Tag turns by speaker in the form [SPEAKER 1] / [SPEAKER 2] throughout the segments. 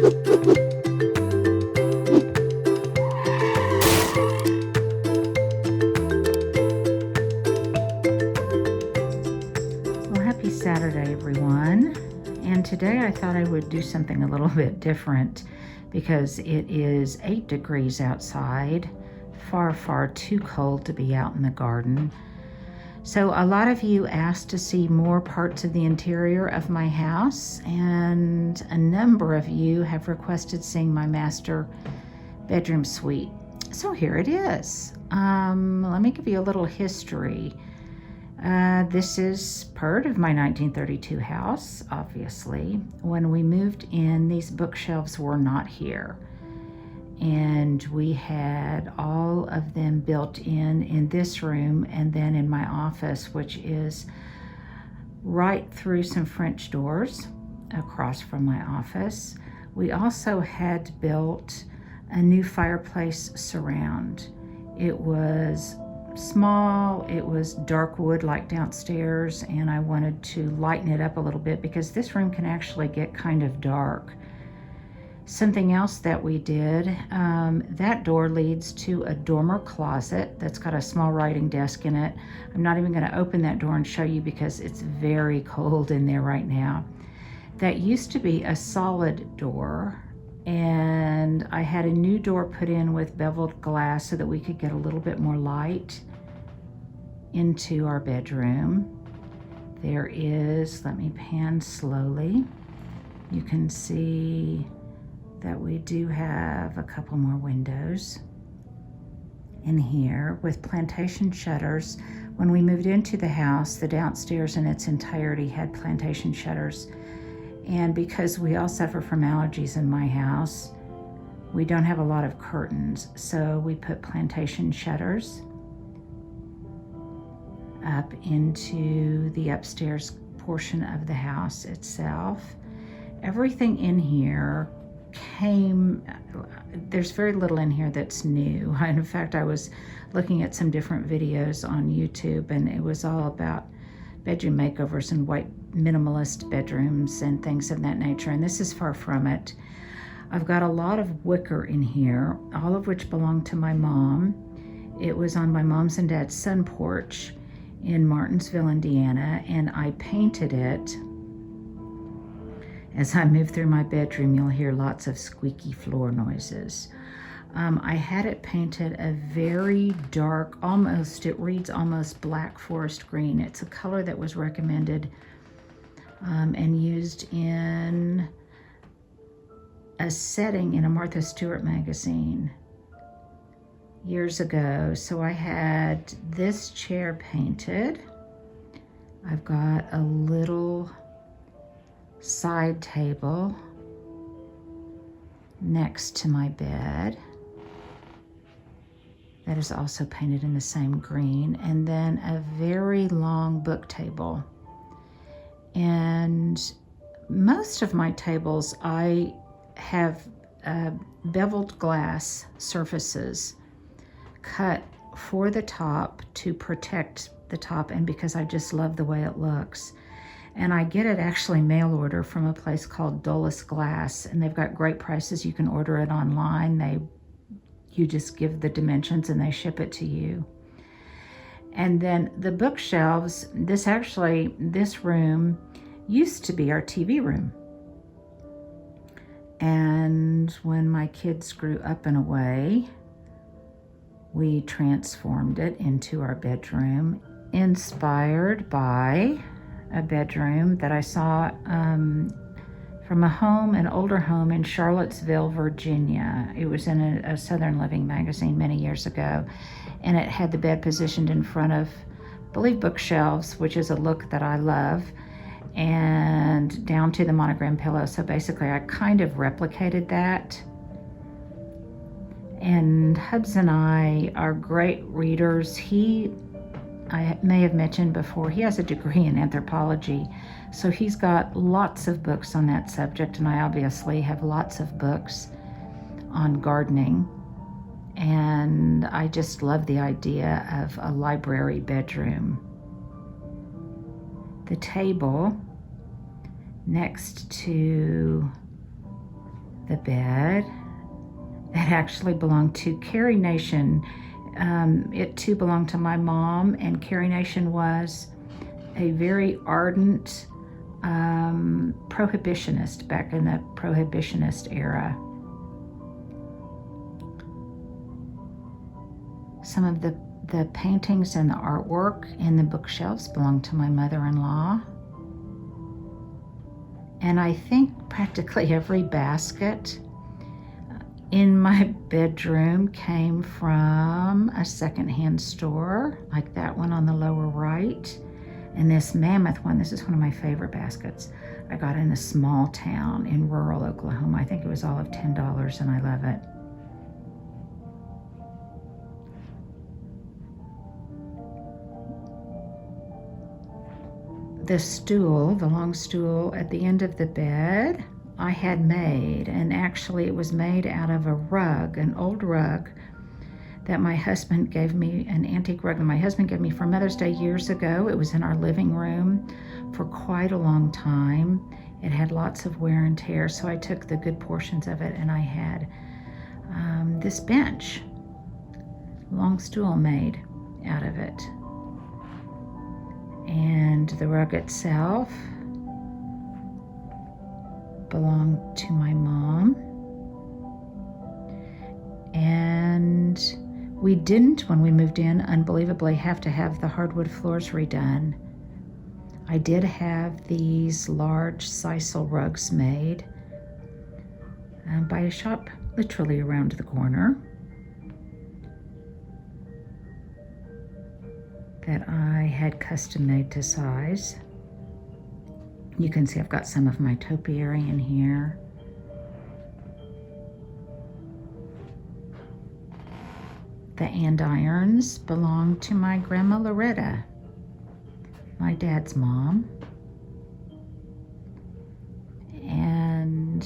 [SPEAKER 1] Well, happy Saturday, everyone. And today I thought I would do something a little bit different because it is 8 degrees outside, far, far too cold to be out in the garden. So a lot of you asked to see more parts of the interior of my house, and a number of you have requested seeing my master bedroom suite. So here it is. Let me give you a little history. This is part of my 1932 house, obviously. When we moved in, these bookshelves were not here. And we had all of them built in this room and then in my office, which is right through some French doors across from my office. We also had built a new fireplace surround. It was small, it was dark wood like downstairs, and I wanted to lighten it up a little bit because this room can actually get kind of dark. Something else that we did, that door leads to a dormer closet that's got a small writing desk in it. I'm not even going to open that door and show you because it's very cold in there right now. That used to be a solid door, and I had a new door put in with beveled glass so that we could get a little bit more light into our bedroom. There is, let me pan slowly. You can see that we do have a couple more windows in here with plantation shutters. When we moved into the house, the downstairs in its entirety had plantation shutters. And because we all suffer from allergies in my house, we don't have a lot of curtains. So we put plantation shutters up into the upstairs portion of the house itself. Everything in here there's very little in here that's new. In fact, I was looking at some different videos on YouTube, and it was all about bedroom makeovers and white minimalist bedrooms and things of that nature, and this is far from it. I've got a lot of wicker in here, all of which belong to my mom. It was on my mom's and dad's sun porch in Martinsville, Indiana, and I painted it. As I move through my bedroom, you'll hear lots of squeaky floor noises. I had it painted a very dark, it reads almost black forest green. It's a color that was recommended and used in a setting in a Martha Stewart magazine years ago. So I had this chair painted. I've got a little side table next to my bed that is also painted in the same green, and then a very long book table. And most of my tables, I have beveled glass surfaces cut for the top to protect the top, and because I just love the way it looks. And I get it actually mail order from a place called Dulles Glass, and they've got great prices. You can order it online. You just give the dimensions and they ship it to you. And then the bookshelves, this room used to be our TV room. And when my kids grew up and away, we transformed it into our bedroom, inspired by a bedroom that I saw from an older home in Charlottesville, Virginia. It was in a Southern Living magazine many years ago, and it had the bed positioned in front of, I believe, bookshelves, which is a look that I love, and down to the monogram pillow. So basically, I kind of replicated that. And Hubs and I are great readers. I may have mentioned before, he has a degree in anthropology, so he's got lots of books on that subject, and I obviously have lots of books on gardening, and I just love the idea of a library bedroom. The table next to the bed that actually belonged to Carrie Nation. It too belonged to my mom, and Carrie Nation was a very ardent prohibitionist back in the prohibitionist era. Some of the paintings and the artwork in the bookshelves belong to my mother-in-law. And I think practically every basket in my bedroom came from a secondhand store, like that one on the lower right. And this mammoth one, this is one of my favorite baskets. I got in a small town in rural Oklahoma. I think it was all of $10, and I love it. The stool, the long stool at the end of the bed, I had made, and actually it was made out of a rug, an old rug that my husband gave me, an antique rug that my husband gave me for Mother's Day years ago. It was in our living room for quite a long time. It had lots of wear and tear, so I took the good portions of it, and I had this bench, long stool made out of it. And the rug itself belonged to my mom. And we didn't, when we moved in, unbelievably have to have the hardwood floors redone. I did have these large sisal rugs made by a shop literally around the corner that I had custom made to size. You can see I've got some of my topiary in here. The andirons belong to my grandma Loretta, my dad's mom. And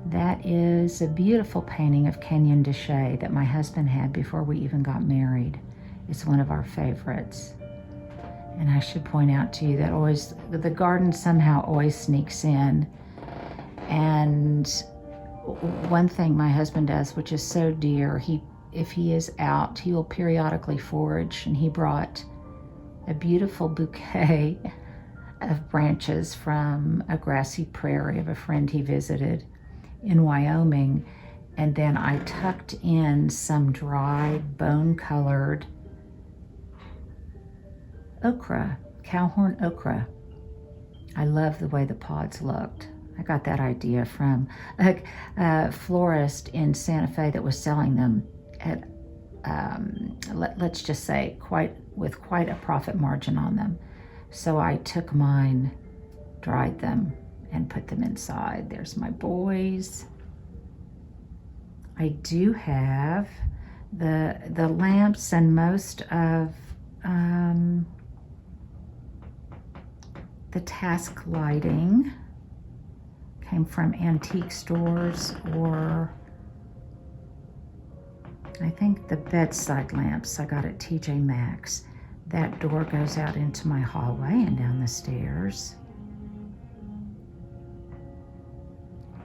[SPEAKER 1] that is a beautiful painting of Kenyon Deshay that my husband had before we even got married. It's one of our favorites. And I should point out to you that always, the garden somehow always sneaks in. And one thing my husband does, which is so dear, if he is out, he will periodically forage, and he brought a beautiful bouquet of branches from a grassy prairie of a friend he visited in Wyoming. And then I tucked in some dried, bone-colored okra, cowhorn okra. I love the way the pods looked. I got that idea from a florist in Santa Fe that was selling them at, let's just say, with quite a profit margin on them. So I took mine, dried them, and put them inside. There's my boys. I do have the lamps and most of the task lighting came from antique stores, or I think the bedside lamps I got at TJ Maxx. That door goes out into my hallway and down the stairs.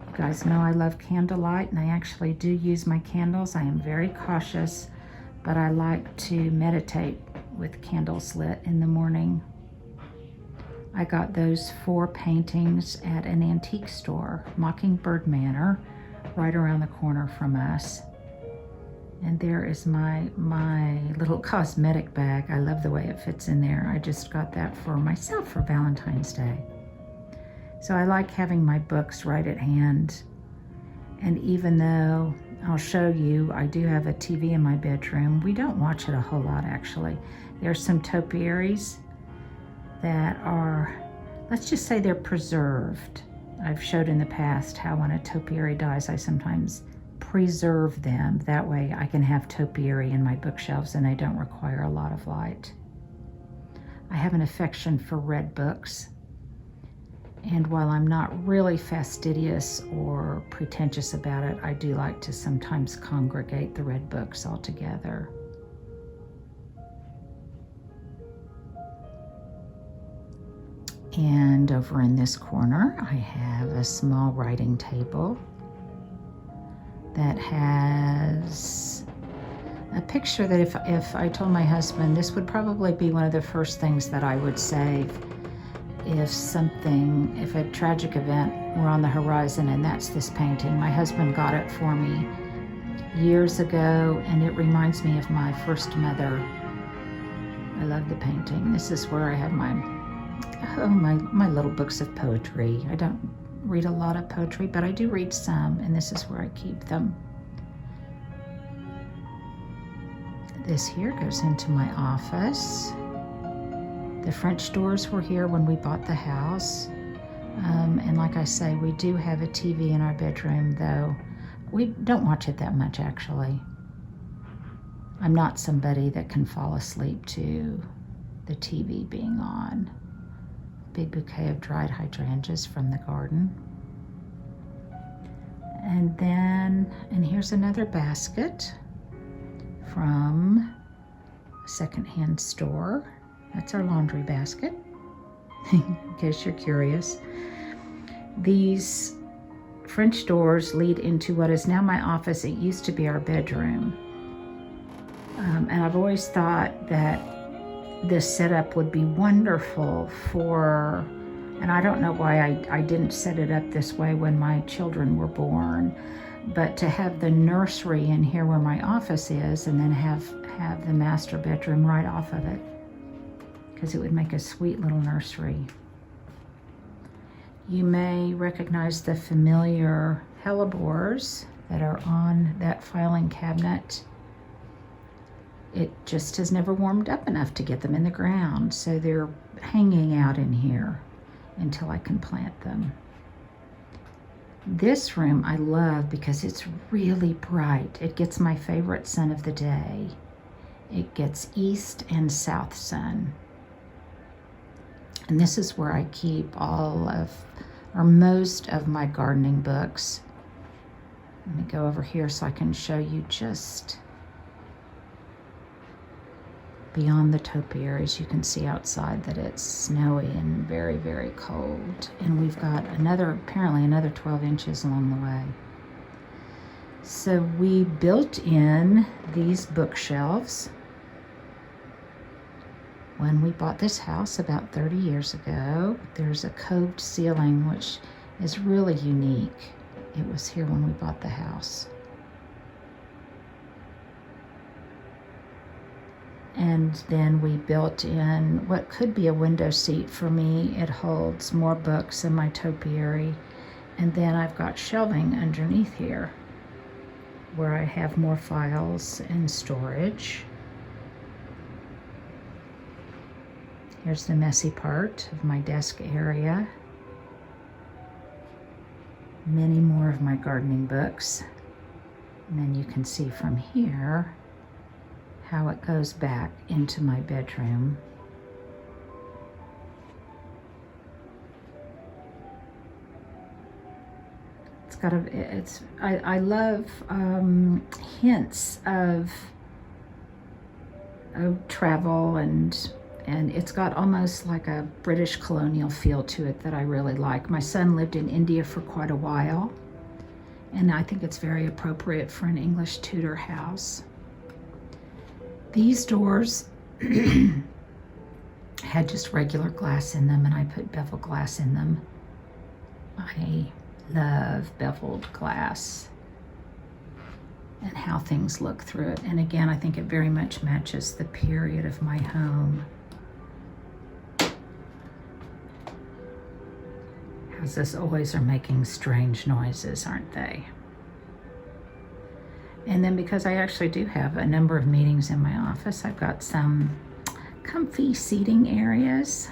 [SPEAKER 1] You guys know I love candlelight, and I actually do use my candles. I am very cautious, but I like to meditate with candles lit in the morning. I got those 4 paintings at an antique store, Mockingbird Manor, right around the corner from us. And there is my little cosmetic bag. I love the way it fits in there. I just got that for myself for Valentine's Day. So I like having my books right at hand. And even though I'll show you, I do have a TV in my bedroom, we don't watch it a whole lot, actually. There's some topiaries that are, let's just say they're preserved. I've showed in the past how when a topiary dies, I sometimes preserve them. That way I can have topiary in my bookshelves and they don't require a lot of light. I have an affection for red books. And while I'm not really fastidious or pretentious about it, I do like to sometimes congregate the red books all together. And over in this corner, I have a small writing table. that has a picture that if I told my husband, this would probably be one of the first things that I would save if a tragic event were on the horizon, and that's this painting. My husband got it for me years ago, and it reminds me of my first mother. I love the painting. This is where I have my little books of poetry. I don't read a lot of poetry, but I do read some, and this is where I keep them. This here goes into my office. The French doors were here when we bought the house. And like I say, we do have a TV in our bedroom, though we don't watch it that much, actually. I'm not somebody that can fall asleep to the TV being on. Big bouquet of dried hydrangeas from the garden. And here's another basket from a secondhand store. That's our laundry basket, in case you're curious. These French doors lead into what is now my office. It used to be our bedroom. And I've always thought that this setup would be wonderful for, and I don't know why I didn't set it up this way when my children were born, but to have the nursery in here where my office is, and then have the master bedroom right off of it, because it would make a sweet little nursery. You may recognize the familiar hellebores that are on that filing cabinet. It just has never warmed up enough to get them in the ground, so they're hanging out in here until I can plant them. This room I love because it's really bright. It gets my favorite sun of the day. It gets east and south sun. And this is where I keep most of my gardening books. Let me go over here so I can show you just beyond the topiaries. You can see outside that it's snowy and very, very cold. And we've got apparently another 12 inches along the way. So we built in these bookshelves when we bought this house about 30 years ago. There's a coved ceiling, which is really unique. It was here when we bought the house. And then we built in what could be a window seat for me. It holds more books in my topiary. And then I've got shelving underneath here where I have more files and storage. Here's the messy part of my desk area. Many more of my gardening books. And then you can see from here how it goes back into my bedroom. I love hints of travel, and it's got almost like a British colonial feel to it that I really like. My son lived in India for quite a while, and I think it's very appropriate for an English Tudor house. These doors had just regular glass in them, and I put beveled glass in them. I love beveled glass and how things look through it. And again, I think it very much matches the period of my home. Houses always are making strange noises, aren't they? And then because I actually do have a number of meetings in my office, I've got some comfy seating areas.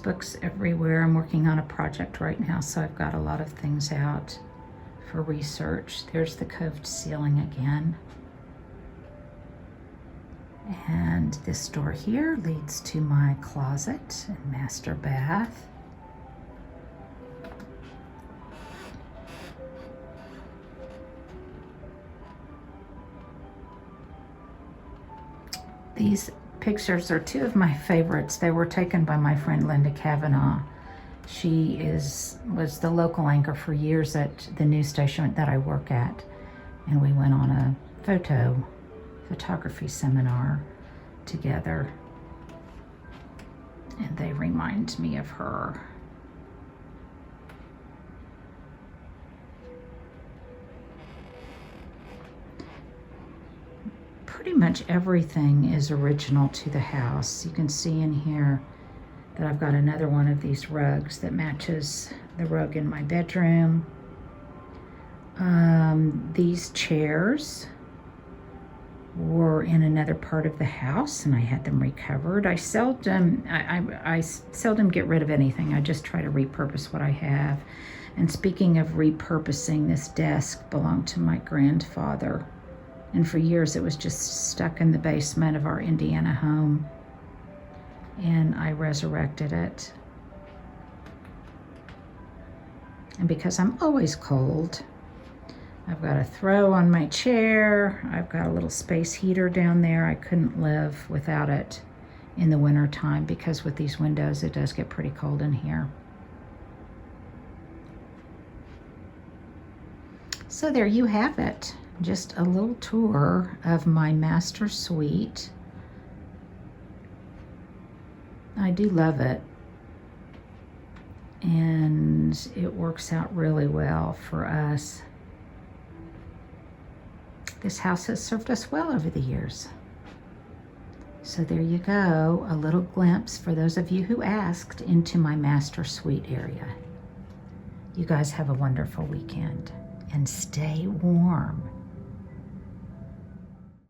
[SPEAKER 1] Books everywhere. I'm working on a project right now, so I've got a lot of things out for research. There's the coved ceiling again. And this door here leads to my closet and master bath. These pictures are two of my favorites. They were taken by my friend Linda Kavanaugh. She was the local anchor for years at the news station that I work at, and we went on a photography seminar together, and they remind me of her. Pretty much everything is original to the house. You can see in here that I've got another one of these rugs that matches the rug in my bedroom. These chairs were in another part of the house and I had them recovered. I seldom get rid of anything. I just try to repurpose what I have. And speaking of repurposing, this desk belonged to my grandfather. And for years it was just stuck in the basement of our Indiana home. And I resurrected it. And because I'm always cold, I've got a throw on my chair. I've got a little space heater down there. I couldn't live without it in the winter time because with these windows it does get pretty cold in here. So there you have it. Just a little tour of my master suite. I do love it. And it works out really well for us. This house has served us well over the years. So there you go, a little glimpse for those of you who asked into my master suite area. You guys have a wonderful weekend and stay warm.